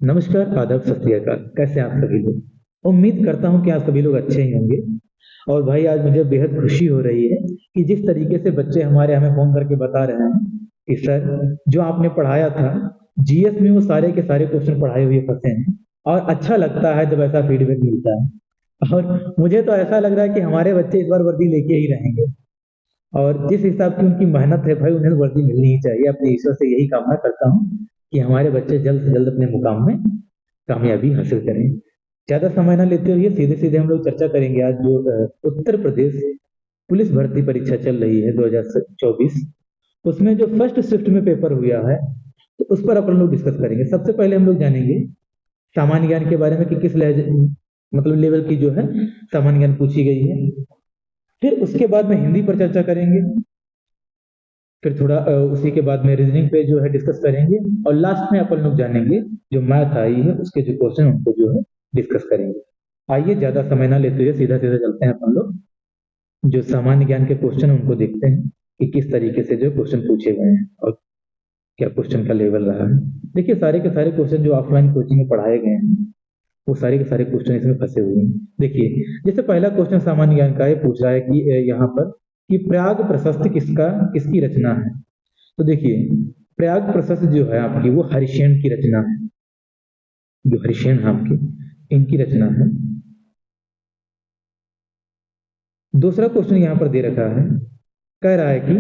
नमस्कार, आदाब, सत श्री अकाल। कैसे हैं आप सभी लोग? उम्मीद करता हूँ कि आप सभी लोग अच्छे ही होंगे। और भाई आज मुझे बेहद खुशी हो रही है कि जिस तरीके से बच्चे हमें फ़ोन करके बता रहे हैं कि सर जो आपने पढ़ाया था जीएस में वो सारे के सारे क्वेश्चन पढ़ाए हुए फँसे हैं। और अच्छा लगता है जब ऐसा फीडबैक मिलता है। और मुझे तो ऐसा लग रहा है कि हमारे बच्चे इस बार वर्दी लेके ही रहेंगे। और जिस हिसाब की उनकी मेहनत है भाई उन्हें वर्दी मिलनी ही चाहिए। अपने ईश्वर से यही कामना करता हूँ कि हमारे बच्चे जल्द से जल्द अपने मुकाम में कामयाबी हासिल करें। ज़्यादा समय ना लेते हुए सीधे-सीधे हम लोग चर्चा करेंगे आज जो उत्तर प्रदेश पुलिस भर्ती परीक्षा चल रही है 2024। उसमें जो फर्स्ट शिफ्ट में पेपर हुआ है तो उस पर अपन लोग डिस्कस करेंगे। सबसे पहले हम लोग जानेंगे सामान्य ज्ञान के बारे में कि किस लहजे मतलब लेवल की जो है सामान्य ज्ञान पूछी गई है। फिर उसके बाद में हिंदी पर चर्चा करेंगे। फिर थोड़ा उसी के बाद में रीजनिंग पे जो है डिस्कस करेंगे। और लास्ट में अपन लोग जानेंगे जो मैथ आई है उसके जो क्वेश्चन उनको जो है डिस्कस करेंगे। आइए ज्यादा समय ना लेते हुए सीधा सीधा चलते हैं अपन लोग जो सामान्य ज्ञान के क्वेश्चन उनको देखते हैं कि किस तरीके से जो क्वेश्चन पूछे गए हैं और क्या क्वेश्चन का लेवल रहा है। देखिए सारे के सारे क्वेश्चन जो ऑफलाइन कोचिंग में पढ़ाए गए हैं वो सारे के सारे क्वेश्चन इसमें फंसे हुए हैं। देखिए जैसे पहला क्वेश्चन सामान्य ज्ञान का है, पूछ रहा है कि यहाँ पर कि प्रयाग प्रशस्ति किसकी रचना है। तो देखिए प्रयाग प्रशस्ति जो है आपकी वो हरिशेन की रचना है। जो हरिशेन है आपकी इनकी रचना है। दूसरा क्वेश्चन यहाँ पर दे रखा है, कह रहा है कि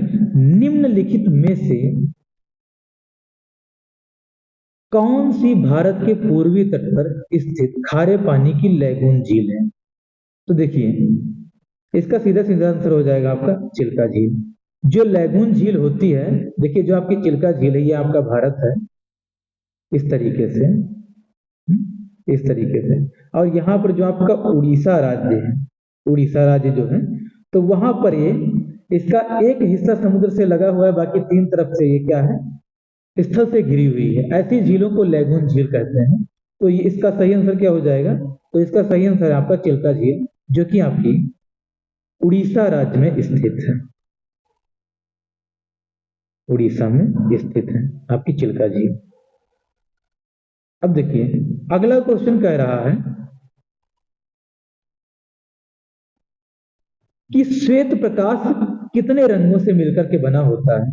निम्नलिखित में से कौन सी भारत के पूर्वी तट पर स्थित खारे पानी की लैगून झील है। तो देखिए इसका सीधा सीधा आंसर हो जाएगा आपका चिल्का झील। जो लैगून झील होती है, देखिए जो आपकी चिल्का झील है ये आपका भारत है इस तरीके से, इस तरीके से। और यहाँ पर जो आपका उड़ीसा राज्य है, उड़ीसा राज्य जो है तो वहां पर ये इसका एक हिस्सा समुद्र से लगा हुआ है, बाकी तीन तरफ से ये क्या है स्थल से घिरी हुई है। ऐसी झीलों को लैगून झील कहते हैं। तो ये इसका सही आंसर क्या हो जाएगा? तो इसका सही आंसर है आपका चिल्का झील जो कि आपकी उड़ीसा राज्य में स्थित है। उड़ीसा में स्थित है आपकी चिल्का झील। अब देखिए अगला क्वेश्चन कह रहा है कि श्वेत प्रकाश कितने रंगों से मिलकर के बना होता है।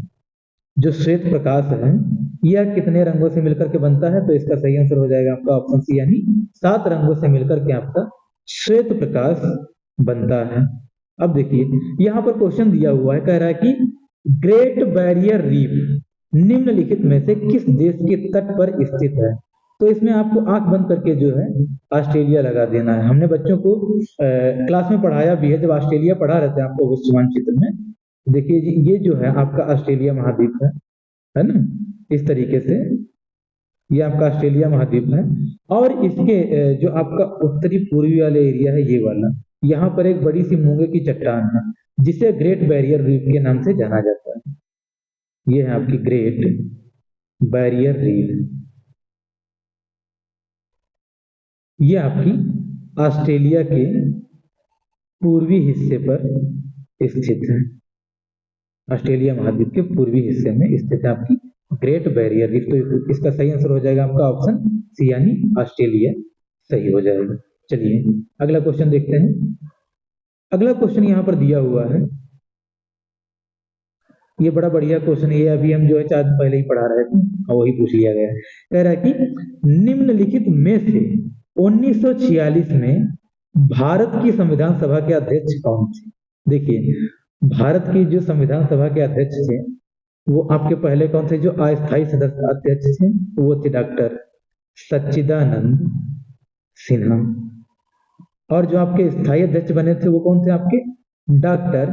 जो श्वेत प्रकाश है यह कितने रंगों से मिलकर के बनता है। तो इसका सही आंसर हो जाएगा आपका ऑप्शन सी, यानी 7 रंगों से मिलकर के आपका श्वेत प्रकाश बनता है। अब देखिए यहां पर क्वेश्चन दिया हुआ है, कह रहा है कि ग्रेट बैरियर रीफ निम्नलिखित में से किस देश के तट पर स्थित है। तो इसमें आपको आंख बंद करके जो है ऑस्ट्रेलिया लगा देना है। हमने बच्चों को क्लास में पढ़ाया भी है, जब ऑस्ट्रेलिया पढ़ा रहे थे आपको विश्व मानचित्र में। देखिए जी ये जो है आपका ऑस्ट्रेलिया महाद्वीप है ना, इस तरीके से ये आपका ऑस्ट्रेलिया महाद्वीप है। और इसके जो आपका उत्तरी पूर्वी वाले एरिया है ये वाला, यहाँ पर एक बड़ी सी मूंगे की चट्टान है जिसे ग्रेट बैरियर रीफ के नाम से जाना जाता है। ये है आपकी ग्रेट बैरियर रीफ। ये आपकी ऑस्ट्रेलिया के पूर्वी हिस्से पर स्थित है। ऑस्ट्रेलिया महाद्वीप के पूर्वी हिस्से में स्थित है आपकी ग्रेट बैरियर रीफ। तो इसका सही आंसर हो जाएगा आपका ऑप्शन सी, यानी ऑस्ट्रेलिया सही हो जाएगा। चलिए अगला क्वेश्चन देखते हैं। अगला क्वेश्चन यहाँ पर दिया हुआ है, ये बड़ा बढ़िया क्वेश्चन है। ये अभी हम जो है 4 दिन पहले ही पढ़ा रहे थे और वही पूछ लिया गया है। कह रहा है कि निम्नलिखित में से 1946 में भारत की संविधान सभा के अध्यक्ष कौन थे। देखिए भारत की जो संविधान सभा के अध्यक्ष थे वो आपके पहले कौन थे? जो अस्थायी सदस्य अध्यक्ष थे वो थे डॉक्टर सच्चिदानंद सिन्हा। और जो आपके स्थायी अध्यक्ष बने थे वो कौन थे? आपके डॉक्टर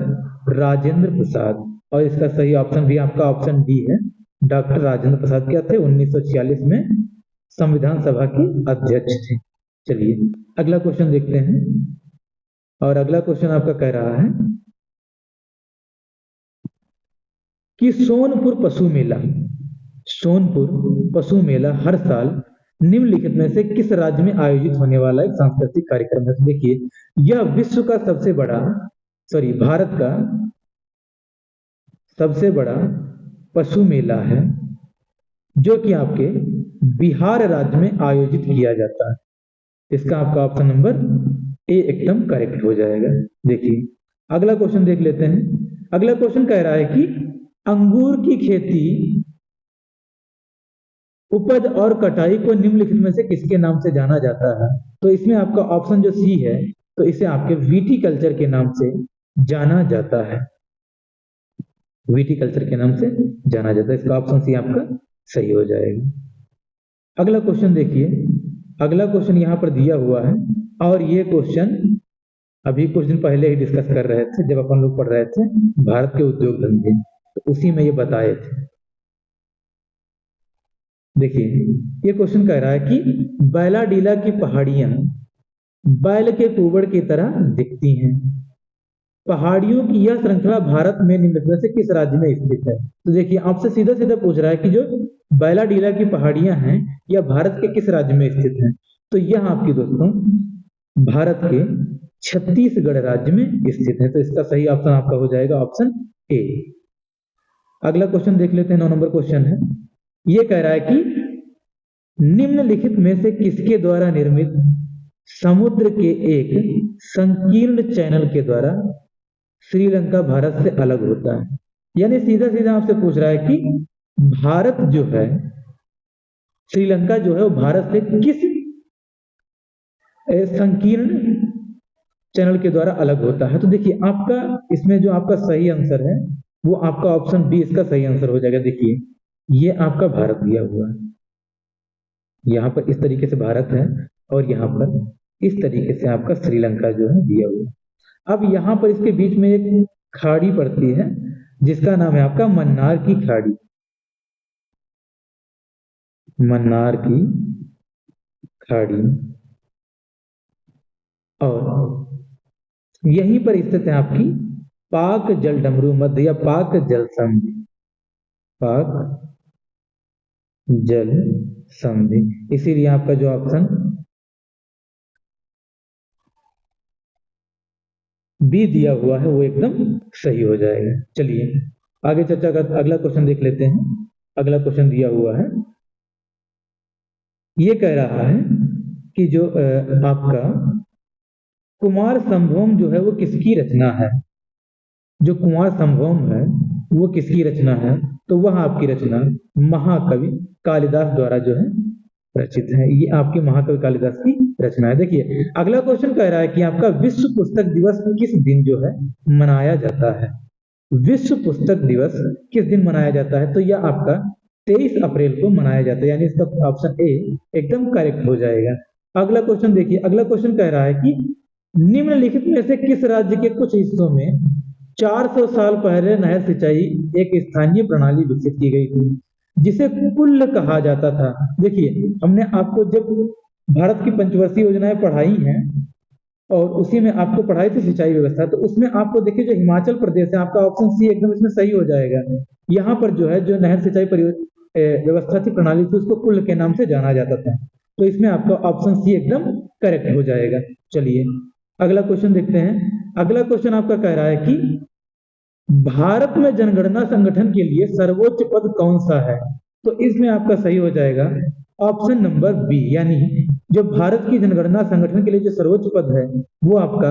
राजेंद्र प्रसाद। और इसका सही ऑप्शन भी आपका ऑप्शन डी है। डॉक्टर राजेंद्र प्रसाद क्या थे? 1946 में संविधान सभा के अध्यक्ष थे। चलिए अगला क्वेश्चन देखते हैं। और अगला क्वेश्चन आपका कह रहा है कि सोनपुर पशु मेला हर साल निम्नलिखित में से किस राज्य में आयोजित होने वाला एक सांस्कृतिक कार्यक्रम है। तो देखिए यह विश्व का सबसे बड़ा भारत का सबसे बड़ा पशु मेला है जो कि आपके बिहार राज्य में आयोजित किया जाता है। इसका आपका ऑप्शन नंबर ए एकदम करेक्ट हो जाएगा। देखिए अगला क्वेश्चन देख लेते हैं। अगला क्वेश्चन कह रहा है कि अंगूर की खेती, उपज और कटाई को निम्नलिखित में से किसके नाम से जाना जाता है? तो इसमें आपका ऑप्शन जो सी है, तो इसे आपके विटीकल्चर के नाम से जाना जाता है। विटीकल्चर के नाम से जाना जाता है। इसका ऑप्शन सी आपका सही हो जाएगा। अगला क्वेश्चन देखिए, अगला क्वेश्चन यहाँ पर दिया हुआ है और ये क्वेश्चन अभी कुछ दिन पहले ही डिस्कस कर रहे थे जब अपन लोग पढ़ रहे थे भारत के उद्योग धंधे, तो उसी में ये बताए थे। देखिए ये क्वेश्चन कह रहा है कि बैलाडीला की पहाड़ियां बैल के कुबड़ की तरह दिखती हैं। पहाड़ियों की यह श्रृंखला भारत में निम्नलिखित में से किस राज्य में स्थित है? तो देखिए आपसे सीधा सीधा पूछ रहा है कि जो बैलाडीला की पहाड़ियां हैं यह भारत के किस राज्य में स्थित हैं? तो यह आपकी दोस्तों भारत के छत्तीसगढ़ राज्य में स्थित है। तो इसका सही ऑप्शन आपका हो जाएगा ऑप्शन ए। अगला क्वेश्चन देख लेते हैं, 9 नंबर क्वेश्चन है। ये कह रहा है कि निम्नलिखित में से किसके द्वारा निर्मित समुद्र के एक संकीर्ण चैनल के द्वारा श्रीलंका भारत से अलग होता है? यानी सीधा सीधा आपसे पूछ रहा है कि भारत जो है, श्रीलंका जो है वो भारत से किस संकीर्ण चैनल के द्वारा अलग होता है? तो देखिए आपका इसमें जो आपका सही आंसर है वो आपका ऑप्शन बी इसका सही आंसर हो जाएगा। देखिए ये आपका भारत दिया हुआ है, यहाँ पर इस तरीके से भारत है और यहाँ पर इस तरीके से आपका श्रीलंका जो है दिया हुआ है। अब यहाँ पर इसके बीच में एक खाड़ी पड़ती है जिसका नाम है आपका मन्नार की खाड़ी। मन्नार की खाड़ी, और यहीं पर स्थित है आपकी पाक जलडमरू मध्य या पाक जल संधि। पाक जल संधि, इसीलिए आपका जो ऑप्शन बी दिया हुआ है वो एकदम सही हो जाएगा। चलिए आगे चर्चा कर, अगला क्वेश्चन देख लेते हैं। अगला क्वेश्चन दिया हुआ है, ये कह रहा है कि जो आपका कुमार संभवम जो है वो किसकी रचना है? जो कुमार संभवम है वो किसकी रचना है? तो वह आपकी रचना महाकवि कालिदास द्वारा जो है रचित है। ये आपके महाकवि कालिदास की रचना है। देखिए अगला क्वेश्चन कह रहा है कि आपका विश्व पुस्तक दिवस किस दिन जो है मनाया जाता है? विश्व पुस्तक दिवस किस दिन मनाया जाता है? तो यह आपका 23 अप्रैल को मनाया जाता है, यानी इसका ऑप्शन ए एकदम करेक्ट हो जाएगा। अगला क्वेश्चन देखिए, अगला क्वेश्चन कह रहा है कि निम्नलिखित में से किस राज्य के कुछ हिस्सों में 400 साल पहले नहर सिंचाई एक स्थानीय प्रणाली विकसित की गई थी जिसे कुल्ल कहा जाता था? देखिए हमने आपको जब भारत की पंचवर्षीय योजनाएं पढ़ाई हैं और उसी में आपको पढ़ाई थी सिंचाई व्यवस्था, तो उसमें आपको देखिए जो हिमाचल प्रदेश है आपका ऑप्शन सी एकदम इसमें सही हो जाएगा। यहाँ पर जो है जो नहर सिंचाई व्यवस्था थी, प्रणाली थी, उसको कुल्ल के नाम से जाना जाता था। तो इसमें आपका ऑप्शन सी एकदम करेक्ट हो जाएगा। चलिए अगला क्वेश्चन देखते हैं। अगला क्वेश्चन आपका कह रहा है कि भारत में जनगणना संगठन के लिए सर्वोच्च पद कौन सा है? तो इसमें आपका सही हो जाएगा ऑप्शन नंबर बी, यानी जो भारत की जनगणना संगठन के लिए जो सर्वोच्च पद है वो आपका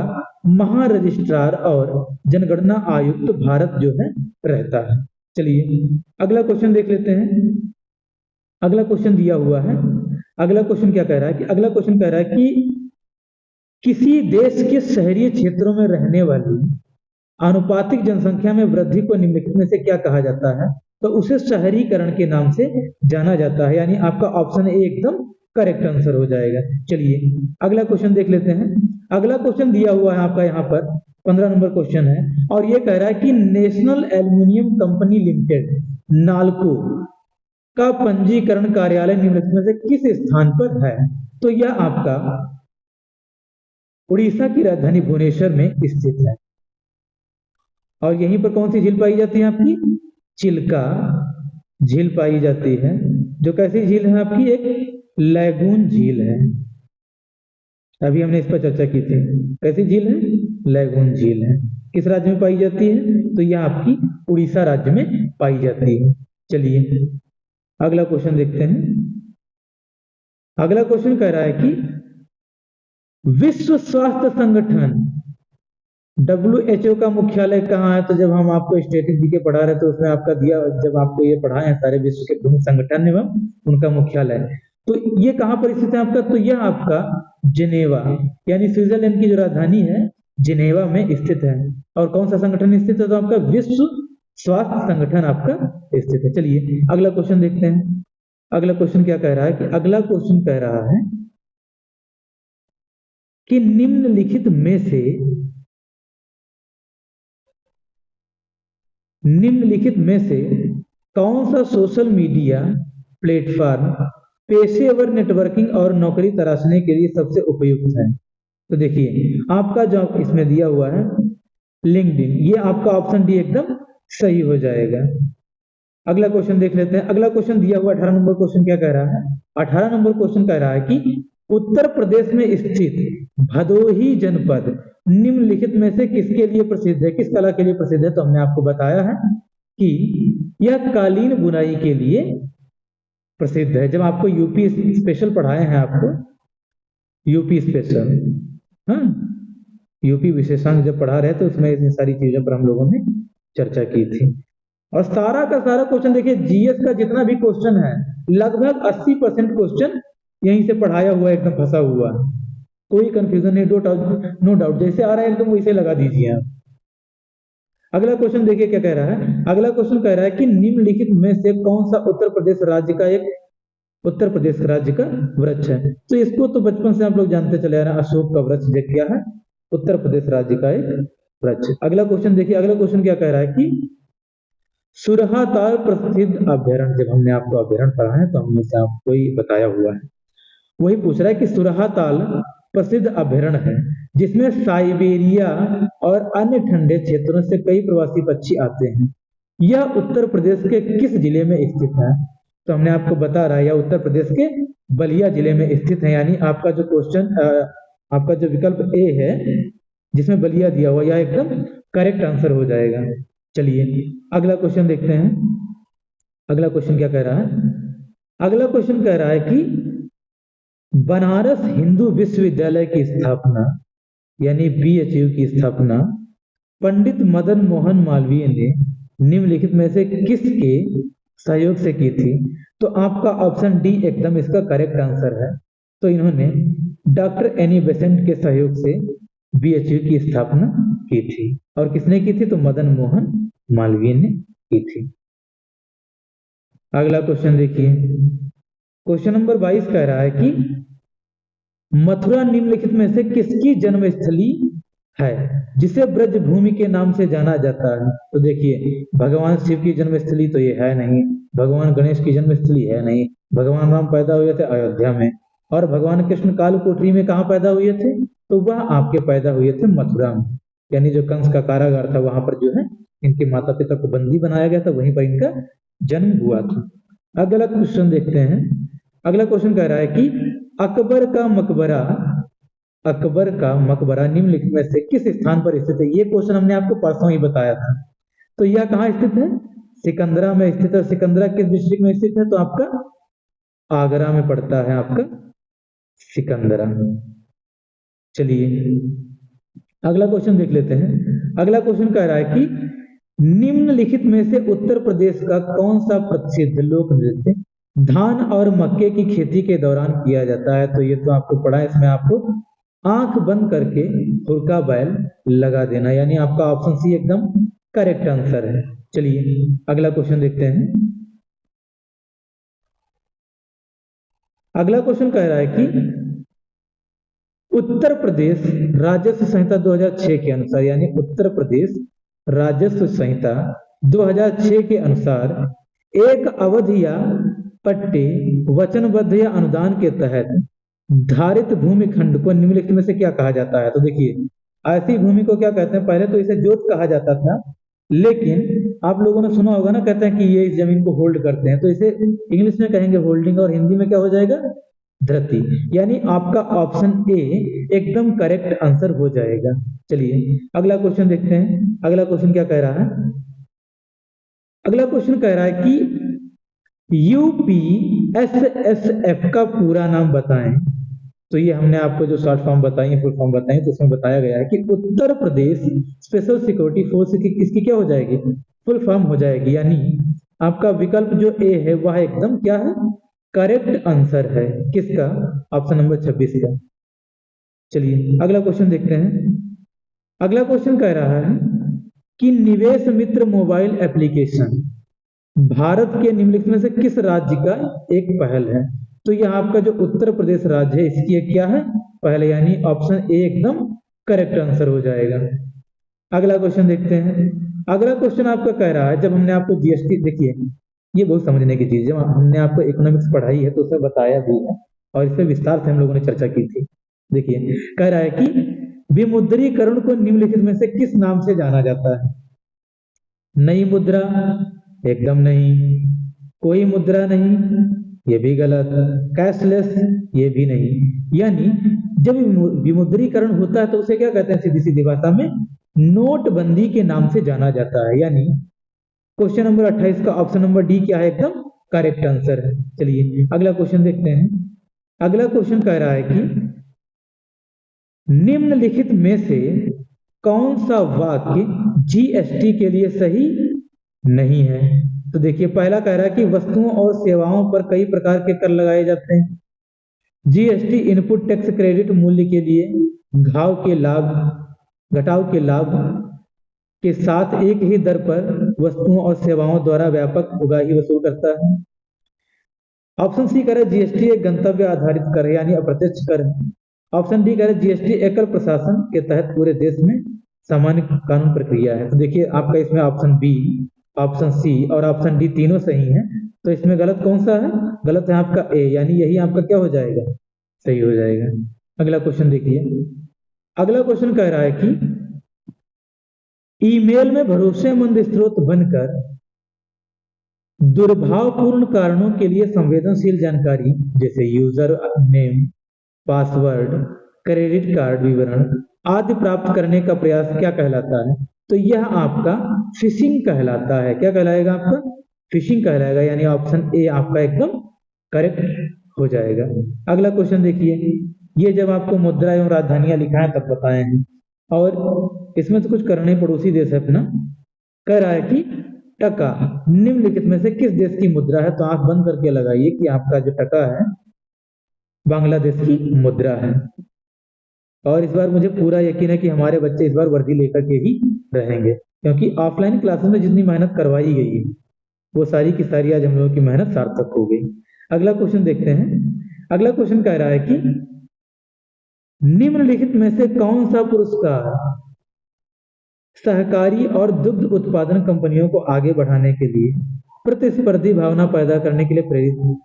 महारजिस्ट्रार और जनगणना आयुक्त भारत जो है रहता है। चलिए अगला क्वेश्चन देख लेते हैं। अगला क्वेश्चन दिया हुआ है, अगला क्वेश्चन क्या कह रहा है कि अगला क्वेश्चन कह रहा है कि किसी देश के शहरी क्षेत्रों में रहने वाली आनुपातिक जनसंख्या में वृद्धि को निम्नलिखित में से क्या कहा जाता है? तो उसे शहरीकरण के नाम से जाना जाता है, यानी आपका ऑप्शन ए एकदम करेक्ट आंसर हो जाएगा। चलिए अगला क्वेश्चन देख लेते हैं। अगला क्वेश्चन दिया हुआ है आपका यहाँ पर 15 नंबर क्वेश्चन है और ये कह रहा है कि national aluminium company limited NALCO का पंजीकरण कार्यालय निम्नलिखित में से किस स्थान पर है? तो यह आपका उड़ीसा की राजधानी भुवनेश्वर में स्थित है। और यहीं पर कौन सी झील पाई जाती है? आपकी चिल्का झील पाई जाती है, जो कैसी झील है आपकी? एक लैगून झील है। अभी हमने इस पर चर्चा की थी। कैसी झील है? लैगून झील है। किस राज्य में पाई जाती है? तो यह आपकी उड़ीसा राज्य में पाई जाती है। चलिए अगला क्वेश्चन देखते हैं। अगला क्वेश्चन कह रहा है कि विश्व स्वास्थ्य संगठन WHO का मुख्यालय कहाँ है? तो जब हम आपको स्टैटिक जीके पढ़ा रहे तो उसमें आपका दिया, जब आपको ये पढ़ाए हैं सारे विश्व के प्रमुख संगठन एवं उनका मुख्यालय, तो ये कहाँ पर स्थित है आपका? तो यह आपका जिनेवा यानी स्विट्जरलैंड की जो राजधानी है जिनेवा में स्थित है। और कौन सा संगठन स्थित है? तो आपका विश्व स्वास्थ्य संगठन आपका स्थित है। चलिए अगला क्वेश्चन देखते हैं। अगला क्वेश्चन क्या कह रहा है कि अगला क्वेश्चन कह रहा है कि निम्नलिखित में से कौन सा सोशल मीडिया प्लेटफॉर्म पेशेवर नेटवर्किंग और नौकरी तलाशने के लिए सबसे उपयुक्त है? तो देखिए आपका जो इसमें दिया हुआ है लिंक्डइन, ये आपका ऑप्शन डी एकदम सही हो जाएगा। अगला क्वेश्चन देख लेते हैं। अगला क्वेश्चन दिया हुआ 18 नंबर क्वेश्चन क्या कह रहा है? 18 नंबर क्वेश्चन कह रहा है कि उत्तर प्रदेश में स्थित भदोही जनपद निम्नलिखित में से किसके लिए प्रसिद्ध है, किस कला के लिए प्रसिद्ध है? तो हमने आपको बताया है कि यह कालीन बुनाई के लिए प्रसिद्ध है। जब आपको यूपी स्पेशल पढ़ाए हैं, आपको यूपी स्पेशल, हाँ यूपी विशेषांक जब पढ़ा रहे तो उसमें इतनी सारी चीजों पर हम लोगों ने चर्चा की थी। और सारा का सारा क्वेश्चन देखिए, जीएस का जितना भी क्वेश्चन है लगभग 80% क्वेश्चन यहीं से पढ़ाया हुआ है, एकदम फंसा हुआ है, कोई कंफ्यूजन नहीं, नो डाउट जैसे आ रहा है एकदम वैसे लगा दीजिए आप। अगला क्वेश्चन देखिए क्या कह रहा है। अगला क्वेश्चन कह रहा है कि निम्नलिखित में से कौन सा उत्तर प्रदेश राज्य का वृक्ष है? तो इसको तो बचपन से आप लोग जानते चले आ रहे हैं, अशोक का वृक्ष जो क्या है, उत्तर प्रदेश राज्य का एक वृक्ष। अगला क्वेश्चन देखिए। अगला क्वेश्चन क्या कह रहा है कि सुरहाताल प्रसिद्ध अभ्यारण्य, जब हमने आपको अभ्यारण्य पढ़ा है तो हमने से आपको ही बताया हुआ है, वही पूछ रहा है कि सुरहाताल प्रसिद्ध अभ्यारण्य है जिसमें साइबेरिया और अन्य ठंडे क्षेत्रों से कई प्रवासी पक्षी आते हैं, यह उत्तर प्रदेश के किस जिले में स्थित है? तो हमने आपको बता रहा है यह उत्तर प्रदेश के बलिया जिले में स्थित है। यानी आपका जो क्वेश्चन, आपका जो विकल्प ए है जिसमें बलिया दिया हुआ, यह एकदम करेक्ट आंसर हो जाएगा। चलिए अगला क्वेश्चन देखते हैं। अगला क्वेश्चन क्या कह रहा है? अगला क्वेश्चन कह रहा है कि बनारस हिंदू विश्वविद्यालय की स्थापना यानी BHU की स्थापना पंडित मदन मोहन मालवीय ने निम्नलिखित में से किसके सहयोग से की थी? तो आपका ऑप्शन डी एकदम इसका करेक्ट आंसर है। तो इन्होंने डॉक्टर एनी बेसेंट के सहयोग से BHU की स्थापना की थी। और किसने की थी? तो मदन मोहन मालवीय ने की थी। अगला क्वेश्चन देखिए। क्वेश्चन नंबर 22 कह रहा है कि मथुरा निम्नलिखित में से किसकी जन्मस्थली है जिसे ब्रज भूमि के नाम से जाना जाता है? तो देखिए भगवान शिव की जन्मस्थली तो ये है नहीं, भगवान गणेश की जन्मस्थली है नहीं, भगवान राम पैदा हुए थे अयोध्या में, और भगवान कृष्ण कालकोठरी में कहाँ पैदा हुए थे? तो वह आपके पैदा हुए थे मथुरा में, यानी जो कंस का कारागार था वहां पर जो है इनके माता पिता को बंदी बनाया गया था, वहीं पर इनका जन्म हुआ था। अगला क्वेश्चन देखते हैं। अगला क्वेश्चन कह रहा है कि अकबर का मकबरा निम्नलिखित में से किस स्थान पर स्थित है? ये क्वेश्चन हमने आपको परसों ही बताया था। तो यह कहाँ स्थित है? सिकंदरा में स्थित है। सिकंदरा किस डिस्ट्रिक्ट में स्थित है? तो आपका आगरा में पड़ता है आपका सिकंदरा। चलिए अगला क्वेश्चन देख लेते हैं। अगला क्वेश्चन कह रहा है कि निम्नलिखित में से उत्तर प्रदेश का कौन सा प्रसिद्ध लोक नृत्य धान और मक्के की खेती के दौरान किया जाता है? तो ये तो आपको पढ़ा है, इसमें आपको आंख बंद करके हुरका बैल लगा देना, यानी आपका ऑप्शन सी एकदम करेक्ट आंसर है। चलिए अगला क्वेश्चन देखते हैं। अगला क्वेश्चन कह रहा है कि उत्तर प्रदेश राजस्व संहिता 2006 के अनुसार, यानी उत्तर प्रदेश राजस्व संहिता 2006 के अनुसार एक अवधि या पट्टे वचनबद्ध या अनुदान के तहत धारित भूमि खंड को निम्नलिखित में से क्या कहा जाता है? तो देखिए ऐसी भूमि को क्या कहते हैं? पहले तो इसे जोत कहा जाता था, लेकिन आप लोगों ने सुना होगा ना, कहते हैं कि ये इस जमीन को होल्ड करते हैं, तो इसे इंग्लिश में कहेंगे होल्डिंग, और हिंदी में क्या हो जाएगा? धरती। यानी आपका ऑप्शन ए एकदम करेक्ट आंसर हो जाएगा। चलिए अगला क्वेश्चन देखते हैं। अगला क्वेश्चन क्या कह रहा है? अगला क्वेश्चन कह रहा है कि यूपीएसएसएफ का पूरा नाम बताएं। तो ये हमने आपको जो शॉर्ट फॉर्म बताई है, फुल फॉर्म बताई, तो उसमें बताया गया है कि Uttar Pradesh special security force की इसकी क्या हो जाएगी, फुल फॉर्म हो जाएगी। यानी आपका विकल्प जो ए है वह एकदम क्या है, करेक्ट आंसर है। किसका, ऑप्शन नंबर 26 का। चलिए अगला क्वेश्चन देखते हैं। अगला क्वेश्चन कह रहा है कि निवेश मित्र मोबाइल एप्लीकेशन भारत के निम्नलिखित में से किस राज्य का एक पहल है। तो यह आपका जो उत्तर प्रदेश राज्य है इसकी एक क्या है, पहल, यानी ऑप्शन ए एकदम करेक्ट आंसर हो जाएगा। अगला क्वेश्चन देखते हैं। अगला क्वेश्चन आपका कह रहा है, जब हमने आपको जीएसटी, देखिए ये बहुत समझने की चीज है, हमने आपको इकोनॉमिक्स पढ़ाई है तो उसमें बताया भी है और इस पर विस्तार से हम लोगों ने चर्चा की थी। देखिए कह रहा है कि विमुद्रीकरण को निम्नलिखित में से किस नाम से जाना जाता है। नई मुद्रा, एकदम नहीं। कोई मुद्रा नहीं, ये भी गलत। कैशलेस, ये भी नहीं। यानी जब विमुद्रीकरण होता है तो उसे क्या कहते हैं, सीधी सीधी भाषा में नोटबंदी के नाम से जाना जाता है। यानी क्वेश्चन नंबर 28 का ऑप्शन नंबर डी क्या है, एकदम करेक्ट आंसर है। चलिए अगला क्वेश्चन देखते हैं। अगला क्वेश्चन कह रहा है कि निम्नलिखित में से कौन सा वाक्य जीएसटी के लिए सही नहीं है। तो देखिए पहला कह रहा है कि वस्तुओं और सेवाओं पर कई प्रकार के कर लगाए जाते हैं। जीएसटी इनपुट टैक्स क्रेडिट मूल्य के लिए घाव के लाभ, घटाव के लाभ के साथ एक ही दर पर वस्तुओं और सेवाओं द्वारा व्यापक उगाही वसूल करता है। ऑप्शन सी कह रहा है जीएसटी एक गंतव्य आधारित कर है, यानी अप्रत्यक्ष कर है। ऑप्शन डी कह रहा है जीएसटी एकल प्रशासन के तहत पूरे देश में सामान्य कानून प्रक्रिया है। तो देखिए आपका इसमें ऑप्शन बी, ऑप्शन सी और ऑप्शन डी तीनों सही हैं। तो इसमें गलत कौन सा है, गलत है आपका ए, यानी यही आपका क्या हो जाएगा, सही हो जाएगा। अगला क्वेश्चन देखिए। अगला क्वेश्चन कह रहा है कि ईमेल में भरोसेमंद स्रोत बनकर दुर्भावपूर्ण कारणों के लिए संवेदनशील जानकारी जैसे user name, password, credit card विवरण आदि प्राप्त करने का प्रयास क्या कहलाता है। तो यह आपका फिशिंग कहलाता है। क्या कहलाएगा आपका, फिशिंग कहलाएगा। यानी ऑप्शन ए आपका एकदम करेक्ट हो जाएगा। अगला क्वेश्चन देखिए। ये जब आपको मुद्रा एवं राजधानियां लिखा है तब बताए हैं, और इसमें से कुछ करने पड़ोसी देश है अपना। कह रहा है कि टका निम्नलिखित में से किस देश की मुद्रा है। तो आंख बंद करके लगाइए कि आपका जो टका है बांग्लादेश की मुद्रा है। और इस बार मुझे पूरा यकीन है कि हमारे बच्चे इस बार वर्दी लेकर के ही रहेंगे, क्योंकि ऑफलाइन क्लासेस में जितनी मेहनत करवाई गई है वो सारी की सारी आज हम लोगों की मेहनत सार्थक हो गई। अगला क्वेश्चन देखते हैं। अगला क्वेश्चन कह रहा है कि निम्नलिखित में से कौन सा पुरस्कार सहकारी और दुग्ध उत्पादन कंपनियों को आगे बढ़ाने के लिए प्रतिस्पर्धी भावना पैदा करने के लिए प्रेरित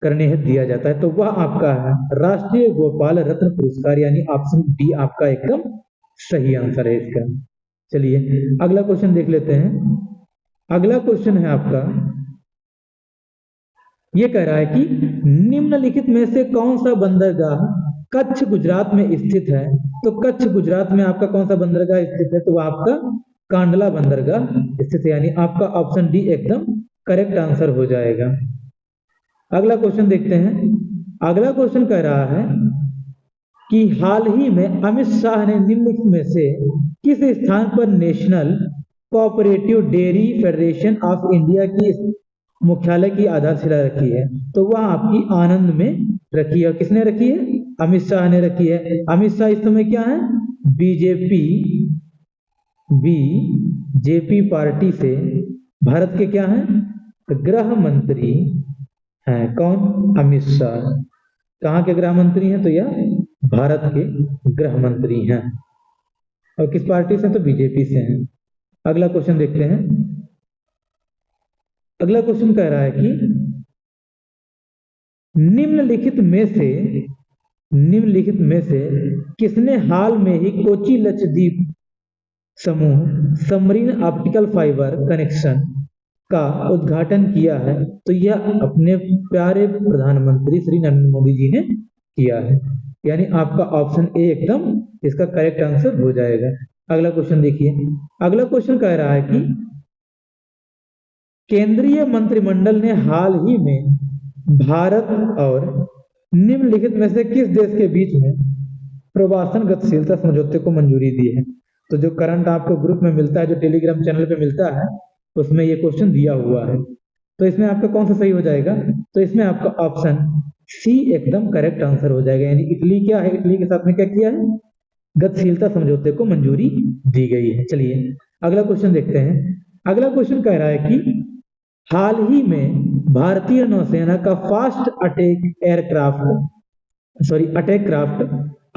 करने हेतु दिया जाता है। तो वह आपका है राष्ट्रीय गोपाल रत्न पुरस्कार, यानी ऑप्शन डी आपका एकदम सही आंसर है इसका। चलिए अगला क्वेश्चन देख लेते हैं। अगला क्वेश्चन है आपका, ये कह रहा है कि निम्नलिखित में से कौन सा बंदरगाह कच्छ गुजरात में स्थित है। तो कच्छ गुजरात में आपका कौन सा बंदरगाह स्थित है, तो वह आपका कांडला बंदरगाह स्थित है। यानी आपका ऑप्शन डी एकदम करेक्ट आंसर हो जाएगा। अगला क्वेश्चन देखते हैं। अगला क्वेश्चन कह रहा है कि हाल ही में अमित शाह ने निम्नलिखित में से किस स्थान पर national cooperative dairy federation of India की मुख्यालय की आधारशिला रखी है। तो वह आपकी आनंद में रखी है। किसने रखी है, अमित शाह ने रखी है। अमित शाह इस समय क्या है, बीजेपी पार्टी से भारत के क्या है, गृह मंत्री हैं। कौन, अमित शाह। कहाँ के गृह मंत्री हैं, तो यह भारत के गृह मंत्री हैं। और किस पार्टी से, तो बीजेपी से हैं। अगला क्वेश्चन देखते हैं। अगला क्वेश्चन कह रहा है कि निम्नलिखित में से किसने हाल में ही कोची लक्षद्वीप समूह सबमरीन ऑप्टिकल फाइबर कनेक्शन का उद्घाटन किया है। तो यह अपने प्यारे प्रधानमंत्री श्री नरेंद्र मोदी जी ने किया है। यानी आपका ऑप्शन ए एकदम इसका करेक्ट आंसर हो जाएगा। अगला क्वेश्चन देखिए। अगला क्वेश्चन कह रहा है कि केंद्रीय मंत्रिमंडल ने हाल ही में भारत और निम्नलिखित में से किस देश के बीच में प्रवासन गतिशीलता समझौते को मंजूरी दी है? तो जो करंट आपको ग्रुप में मिलता है, जो टेलीग्राम चैनल पे मिलता है, उसमें ये क्वेश्चन दिया हुआ है। तो इसमें आपका कौन सा सही हो जाएगा? तो इसमें आपका ऑप्शन सी एकदम करेक्ट आंसर हो जाएगा। यानी इटली क्या है, इटली के साथ में क्या किया है? गतिशीलता समझौते को मंजूरी दी गई है। चलिए अगला क्वेश्चन देखते हैं। अगला क्वेश्चन कह रहा है कि हाल ही में भारतीय नौसेना का fast attack craft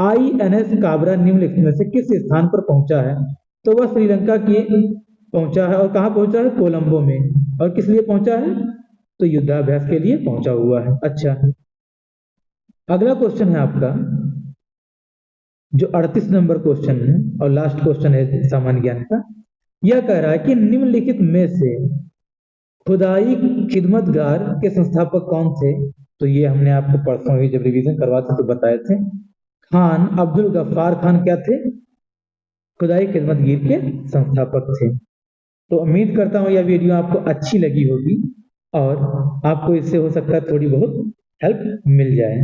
INS Kabra निम्नलिखित में से किस स्थान पर पहुंचा है? तो वह श्रीलंका की पहुंचा है। और कहां पहुंचा है? कोलंबो में। और किस लिए पहुंचा है? तो युद्धाभ्यास के लिए पहुंचा हुआ है। अच्छा, अगला क्वेश्चन है आपका जो 38 नंबर क्वेश्चन है और लास्ट क्वेश्चन है सामान्य ज्ञान का। यह कह रहा है कि निम्नलिखित में से खुदाई खिदमतगार के संस्थापक कौन थे? तो ये हमने आपको परसों ही जब रिवीजन करवाते तो बताए थे। खान अब्दुल गफ्फार खान क्या थे? खुदाई खिदमतगीर के संस्थापक थे। तो उम्मीद करता हूँ यह वीडियो आपको अच्छी लगी होगी और आपको इससे हो सकता है थोड़ी बहुत हेल्प मिल जाए।